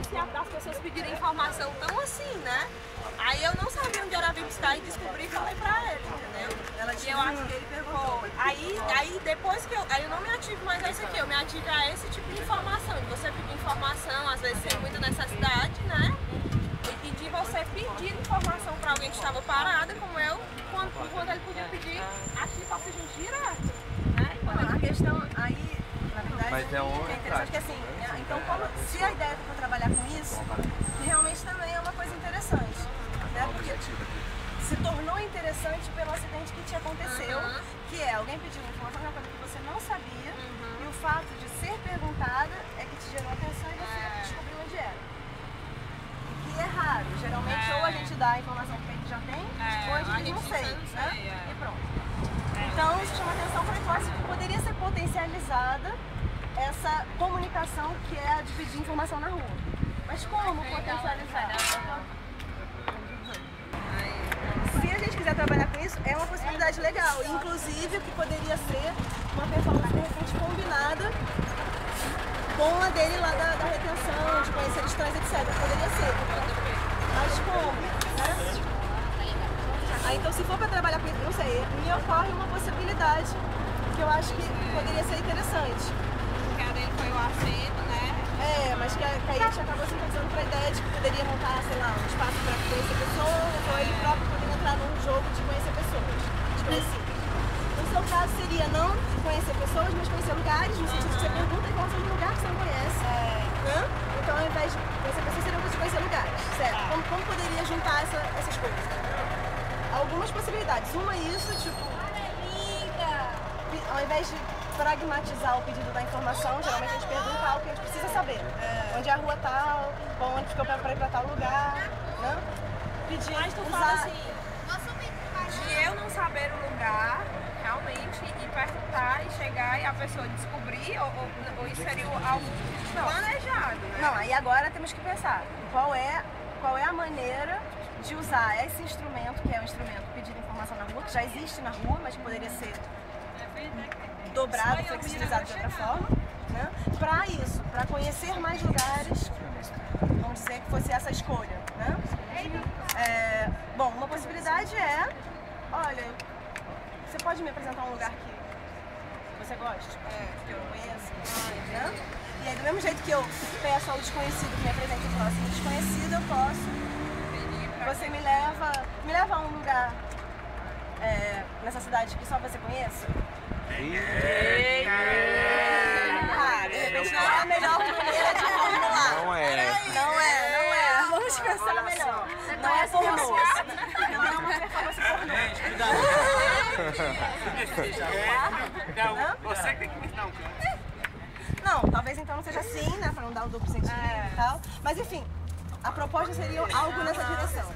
se as pessoas pedirem informação tão assim, né? Aí eu não sabia onde era Vipstar e descobri e falei pra ele, entendeu? E eu acho que ele perguntou. Aí depois que eu não me ativo mais a isso aqui, eu me ativo a esse tipo de informação. De você pedir informação, às vezes sem muita necessidade, né? E de você pedir informação pra alguém que estava parada, como eu, quando ele podia pedir aqui pra ser direto. Né? A questão aí, na verdade, mas é interessante que assim, então se a ideia for trabalhar com isso, realmente também é uma coisa interessante, né? Porque se tornou interessante pelo acidente que te aconteceu, que é alguém pediu informação de uma coisa que você não sabia, e o fato de ser perguntada é que te gerou atenção e você descobriu onde era. E é raro, geralmente ou a gente dá a informação que a gente já tem, ou a gente não sei, né? E pronto. Então isso chama atenção para a classe que poderia ser potencializada essa comunicação que é a de pedir informação na rua. Mas como potencializar? Se a gente quiser trabalhar com isso, é uma possibilidade legal. Inclusive que poderia ser uma performance de repente combinada com a dele lá da retenção, de conhecer os trans, etc. Poderia ser. Mas como? Né? Então se for para trabalhar com isso, não sei, me ocorre uma possibilidade que eu acho que poderia ser interessante. Que a dele foi o assento, né? Mas que a gente acabou sintetizando para a ideia de que poderia montar, sei lá, um espaço para conhecer pessoas, ou ele próprio poderia entrar num jogo de conhecer pessoas, desconhecidas. No seu caso seria não conhecer pessoas, mas conhecer lugares, no sentido que você pergunta a informação de lugar que você não conhece. Né? Então ao invés de conhecer pessoas, seria de conhecer lugares, certo? Como poderia juntar essas coisas? Algumas possibilidades. Uma é isso, tipo, ao invés de pragmatizar o pedido da informação, geralmente a gente pergunta algo que a gente precisa saber. Onde é a rua tal, onde fica o pé para ir para tal lugar, né? Pedir, mas tu fala assim, de eu não saber o lugar, realmente, e perguntar e chegar e a pessoa descobrir, ou isso seria algo planejado, né? Não, aí agora temos que pensar qual é a maneira de usar esse instrumento, que é o instrumento pedir informação na rua, que já existe na rua, mas poderia ser dobrado, flexibilizado de outra forma, né? Para isso, para conhecer mais lugares, vamos dizer que fosse essa escolha, né? Bom, uma possibilidade é, olha, você pode me apresentar um lugar que você goste, que eu não conheço, né? E aí do mesmo jeito que eu peço ao desconhecido que me apresente o próximo desconhecido, eu posso. Você me leva a um lugar nessa cidade que só você conhece? De repente não é a melhor maneira de formular. Não é. Não é. Vamos pensar melhor. Não é pornô. Não é uma performance pornô. Você tem que me dar um canto. Não, talvez então não seja assim, né? Pra não dar o duplo sentido e tal. Mas enfim. A proposta seria algo nessa direção,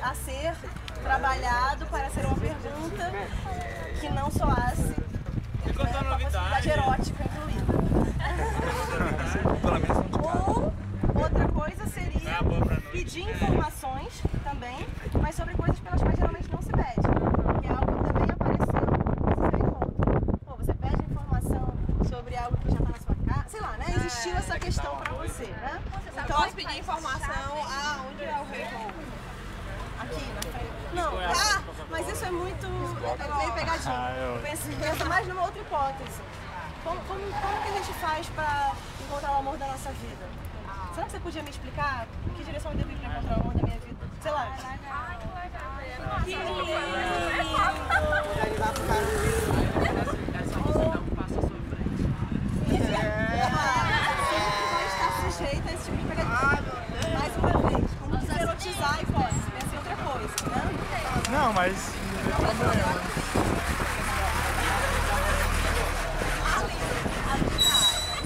a ser trabalhado para ser uma pergunta que não soasse com a possibilidade erótica incluída. Ou outra coisa seria pedir informações também, mas sobre coisas pelas quais geralmente não se pede, que é algo que também apareceu nesse seu encontro. Pô, você pede informação sobre algo que já está na sua casa, sei lá, né? Existiu essa questão para você, né? Então, posso pedir informação aonde é o rei aqui na frente. Não, mas isso é muito meio pegadinho. Pensa mais numa outra hipótese. Como que a gente faz para encontrar o amor da nossa vida? Será que você podia me explicar em que direção eu devo ir para encontrar o amor da minha vida? Sei lá. Que lindo! Sujeita a esse tipo de pegadinha. Mais uma vez, como se erotizar a hipótese, pensa em outra coisa, né? Não, mas não tem problema.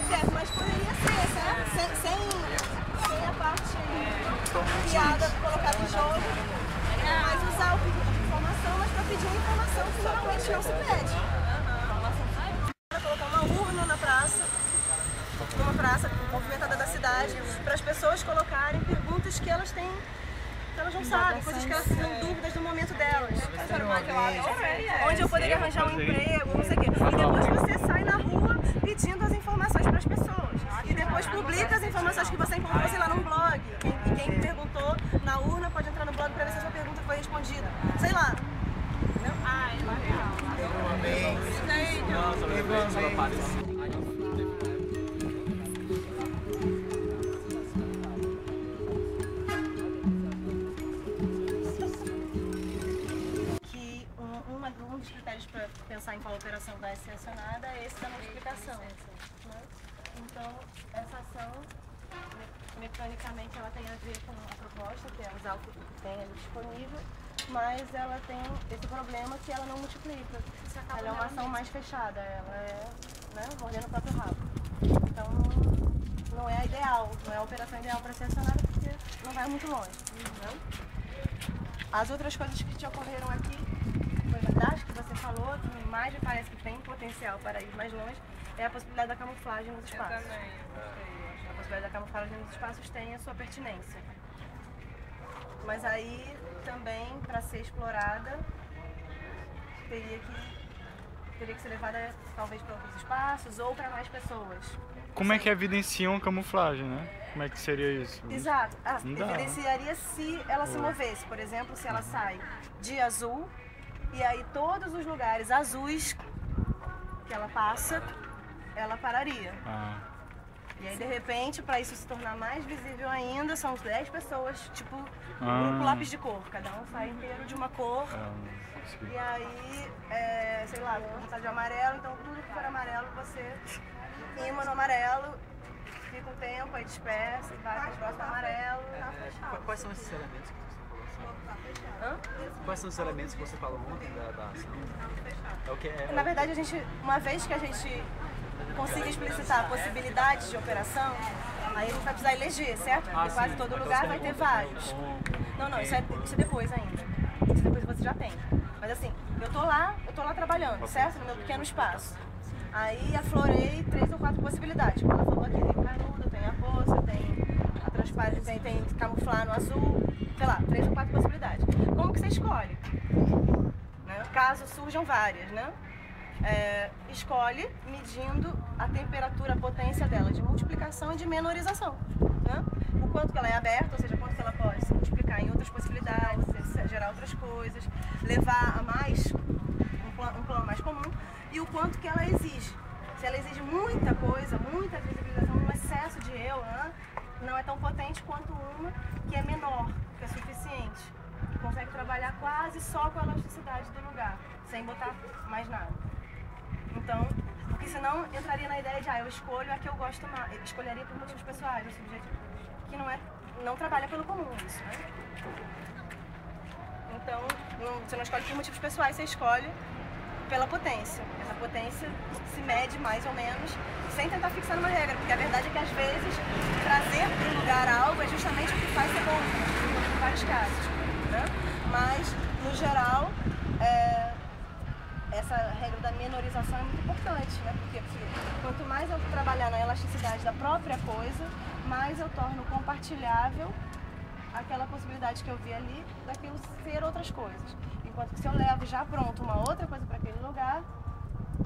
Certo, mas poderia ser, sem a parte piada colocada em jogo, mas usar o pedido de informação, mas para pedir uma informação que geralmente não se pede. Colocar uma urna na praça, numa praça movimentada da cidade, para as pessoas colocarem perguntas que elas têm elas não sabem, coisas que elas têm dúvidas no momento delas. Onde eu poderia arranjar um emprego, não sei o quê. E depois você sai na rua pedindo as informações para as pessoas. E depois publica as informações que você encontrou, sei lá, num blog. E quem perguntou na urna pode entrar no blog para ver se a sua pergunta foi respondida. Sei lá. Ai, legal. Um dos critérios para pensar em qual operação vai ser acionada é esse da multiplicação. Né? Então, essa ação, mecanicamente, ela tem a ver com a proposta, que é usar o que tem ali disponível, mas ela tem esse problema que ela não multiplica. Ela é uma ação mais fechada, ela é, né, mordendo o próprio rabo. Então, não é a ideal, não é a operação ideal para ser acionada, porque não vai muito longe. Né? As outras coisas que te ocorreram aqui, das que você falou, que mais me parece que tem potencial para ir mais longe, é a possibilidade da camuflagem nos espaços. Eu também. A possibilidade da camuflagem nos espaços tem a sua pertinência. Mas aí também, para ser explorada, teria que ser levada talvez para outros espaços ou para mais pessoas. Como é que evidencia uma camuflagem, né? Como é que seria isso? Exato. Evidenciaria se ela se movesse. Por exemplo, se ela sai de azul, e aí todos os lugares azuis que ela passa, ela pararia. E aí de repente, para isso se tornar mais visível ainda, são 10 pessoas, tipo um lápis de cor. Cada um sai inteiro de uma cor. E aí, sei lá, vou tá de amarelo, então tudo que for amarelo você imã no amarelo, fica um tempo, aí dispersa e vai para o próximo amarelo. Quais são esses elementos que você falou? Quais são os elementos que você falou ontem da ação? É o que é... Na verdade, uma vez que a gente consiga explicitar possibilidades de operação, aí a gente vai precisar eleger, certo? Porque quase todo lugar vai ter vários. Não, isso é depois ainda. Isso depois você já tem. Mas assim, eu tô lá trabalhando, certo? No meu pequeno espaço. Aí aflorei 3 ou 4 possibilidades. Como ela falou aqui, tem canudo, tem a poça, tem a transparência, tem camuflar no azul, sei lá, 3 ou 4 possibilidades. Como que você escolhe? Né? Caso surjam várias, né? Escolhe medindo a temperatura, a potência dela de multiplicação e de menorização. Né? O quanto que ela é aberta, ou seja, quanto que ela pode se multiplicar em outras possibilidades, gerar outras coisas, levar a mais, um plano mais comum, e o quanto que ela exige. Se ela exige muita coisa, muita visibilização, um excesso de eu, né? Não é tão potente quanto uma que é menor, que é suficiente, que consegue trabalhar quase só com a elasticidade do lugar, sem botar mais nada. Então, porque senão entraria na ideia de, eu escolho a que eu gosto mais, eu escolheria por motivos pessoais, o subjetivo, que não trabalha pelo comum isso, né? Então, você não escolhe por motivos pessoais, você escolhe pela potência. Essa potência se mede mais ou menos sem tentar fixar numa regra, porque a verdade é que às vezes trazer para um lugar algo é justamente o que faz ser bom, em vários casos, né? Mas, no geral, essa regra da menorização é muito importante, né? Porque quanto mais eu trabalhar na elasticidade da própria coisa, mais eu torno compartilhável aquela possibilidade que eu vi ali daquilo ser outras coisas. Enquanto que se eu levo já pronto uma outra coisa para aquele lugar,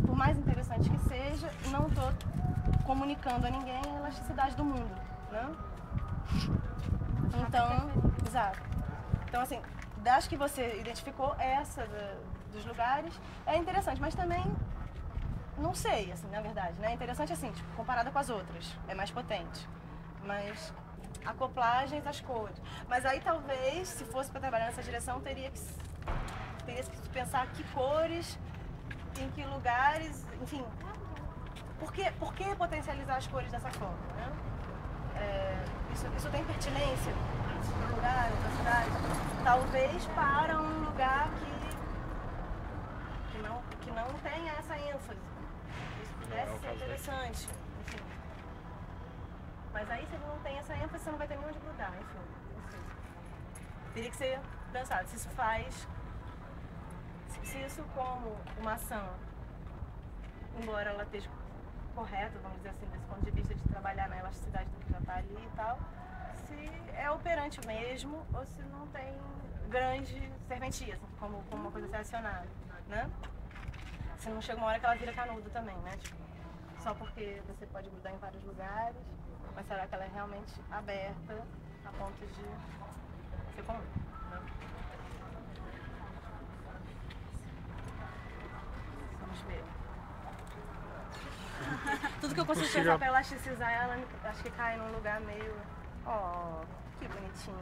por mais interessante que seja, não estou comunicando a ninguém a elasticidade do mundo, né? Então, exato. Então, assim, das que você identificou, essa dos lugares é interessante, mas também não sei, assim, na verdade, né? É interessante assim, tipo, comparada com as outras, é mais potente. Mas acoplagens, as cores. Mas aí talvez, se fosse para trabalhar nessa direção, teria que pensar que cores, em que lugares, enfim. Por que potencializar as cores dessa forma, né? Isso tem pertinência para um lugar, para cidade? Talvez para um lugar que não tenha essa ênfase. Isso pudesse ser interessante. Enfim. Mas aí, se ele não tem essa ênfase, você não vai ter nem onde grudar, enfim. Teria que ser pensado se isso faz. Se isso, como uma ação, embora ela esteja correta, vamos dizer assim, desse ponto de vista de trabalhar na elasticidade do que já está ali e tal, se é operante mesmo ou se não tem grande serventia, assim, como uma coisa a ser acionada, né? Se não chega uma hora que ela vira canudo também, né? Tipo, só porque você pode grudar em vários lugares, mas será que ela é realmente aberta a ponto de ser comum, né? Vamos ver. Tudo que eu consigo pensar pra elasticizar ela, acho que cai num lugar meio... Ó, que bonitinho.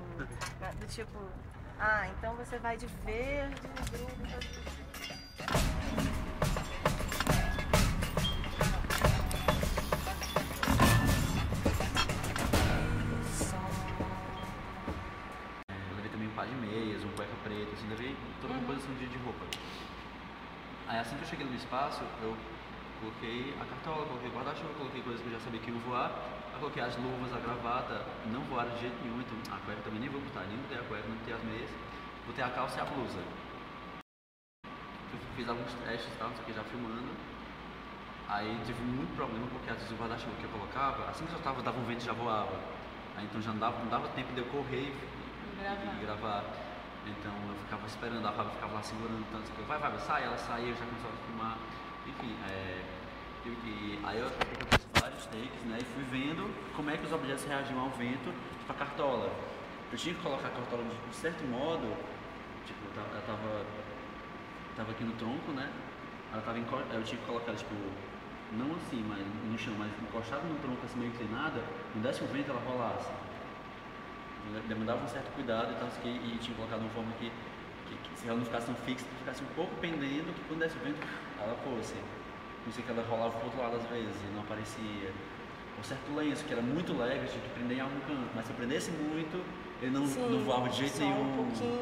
Né? Do tipo, então você vai de verde, Eu levei também um par de meias, um cueca preta, assim, levei toda uma composição de roupa. Aí assim que eu cheguei no espaço, eu coloquei a cartola, coloquei guarda-chuva, coloquei coisas que eu já sabia que iam voar. Eu coloquei as luvas, a gravata, não voaram de jeito nenhum, então a cueca também nem vou botar, nem botei a cueca, não botei as meias. Botei a calça e a blusa. Eu fiz alguns testes e tal, não sei o que, já filmando. Aí tive muito problema porque às vezes o guarda-chuva que eu colocava, assim que eu dava um vento já voava. Aí então já não dava tempo de eu correr e gravar. Então eu ficava esperando, a Fábio ficava lá segurando tanto que vai, sai, ela saía, eu já começava a filmar. Enfim, aí eu fiz vários takes, né, e fui vendo como é que os objetos reagiam ao vento, tipo a cartola. Eu tinha que colocar a cartola de um certo modo, tipo, ela tava aqui no tronco, né, eu tinha que colocar ela, tipo, não assim, mas no chão, mas encostada no tronco, assim, meio inclinada, não desse um vento, ela rolasse. Demandava um certo cuidado e tinha colocado de uma forma que se ela não ficasse tão fixa, ficasse um pouco pendendo, que quando desse o vento, ela fosse. Não sei que ela rolava pro outro lado às vezes e não aparecia. Um certo lenço, que era muito leve, eu tinha que prender em algum canto, mas se eu prendesse muito, ele não voava de jeito nenhum. Um pouquinho.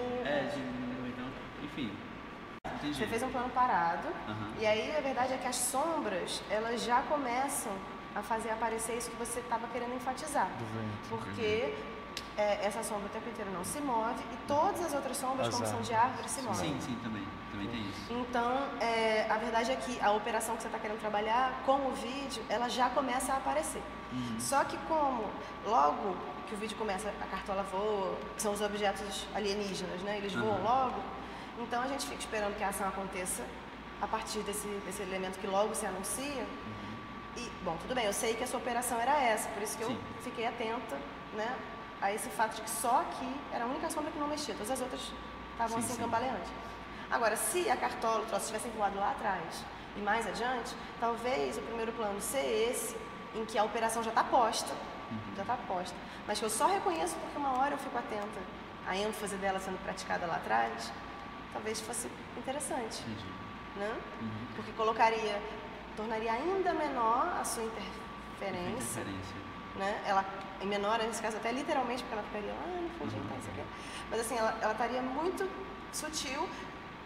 Então, enfim. Entendi. Você fez um plano parado, e aí a verdade é que as sombras, elas já começam a fazer aparecer isso que você estava querendo enfatizar. Porque essa sombra o tempo inteiro não se move e todas as outras sombras, como são de árvores, se movem. Sim, também tem isso. Então, a verdade é que a operação que você está querendo trabalhar com o vídeo, ela já começa a aparecer. Só que como logo que o vídeo começa, a cartola voa, são os objetos alienígenas, né? Eles voam logo, então a gente fica esperando que a ação aconteça a partir desse elemento que logo se anuncia. E, bom, tudo bem, eu sei que a sua operação era essa, por isso que eu fiquei atenta, né, a esse fato de que só aqui era a única sombra que não mexia, todas as outras estavam assim cambaleantes. Agora, se a cartola, o troço tivesse voado lá atrás e mais adiante, talvez o primeiro plano ser esse, em que a operação já está posta, mas que eu só reconheço porque uma hora eu fico atenta à ênfase dela sendo praticada lá atrás, talvez fosse interessante, né? Porque tornaria ainda menor a sua interferência. Né? Ela, em menor, nesse caso, até literalmente, porque ela ficaria lá, não foi ajeitar isso aqui. Mas assim, ela estaria muito sutil,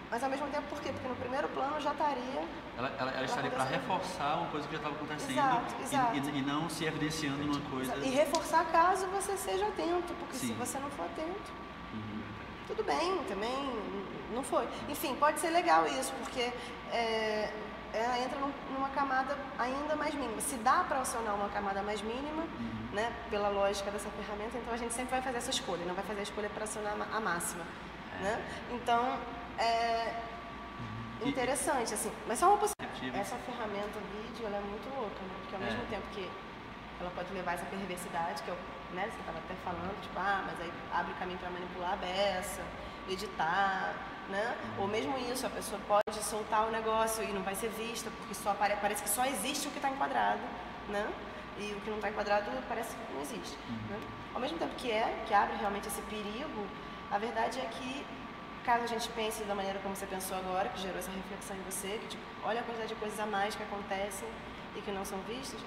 mas ao mesmo tempo, por quê? Porque no primeiro plano já estaria... Ela estaria para reforçar uma coisa que já estava acontecendo. Exato. E não se evidenciando numa coisa... E reforçar caso você seja atento, porque se você não for atento, tudo bem, também não foi. Enfim, pode ser legal isso, porque ela entra numa camada ainda mais mínima. Se dá para acionar uma camada mais mínima, né, pela lógica dessa ferramenta, então a gente sempre vai fazer essa escolha, não vai fazer a escolha para acionar a máxima. Né? Então, interessante, assim, mas só uma possibilidade. Essa ferramenta vídeo, ela é muito louca, né? Porque ao mesmo tempo que ela pode levar essa perversidade, que eu, né, você estava até falando, tipo, mas aí abre caminho para manipular a beça, editar, né? Ou mesmo isso, a pessoa pode soltar o negócio e não vai ser vista, porque parece que só existe o que está enquadrado, né? E o que não está enquadrado parece que não existe. Né? Ao mesmo tempo que abre realmente esse perigo, a verdade é que, caso a gente pense da maneira como você pensou agora, que gerou essa reflexão em você, que tipo, olha a quantidade de coisas a mais que acontecem e que não são vistas,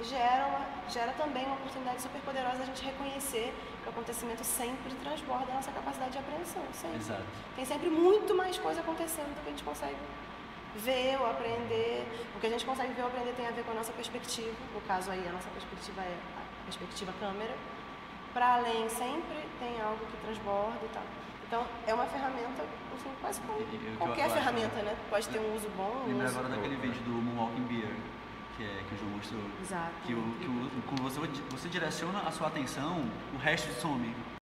gera também uma oportunidade super poderosa da gente reconhecer que o acontecimento sempre transborda a nossa capacidade de apreensão. Sempre. Exato. Tem sempre muito mais coisa acontecendo do que a gente consegue ver ou aprender. O que a gente consegue ver ou aprender tem a ver com a nossa perspectiva. No caso aí, a nossa perspectiva é a perspectiva câmera. Para além sempre tem algo que transborda e tal. Então, é uma ferramenta, enfim, quase como qualquer ferramenta, né? Pode ter um uso bom. Lembra agora daquele vídeo do Moonwalking Beer, que o João mostrou. Exato. Quando você direciona a sua atenção, o resto some.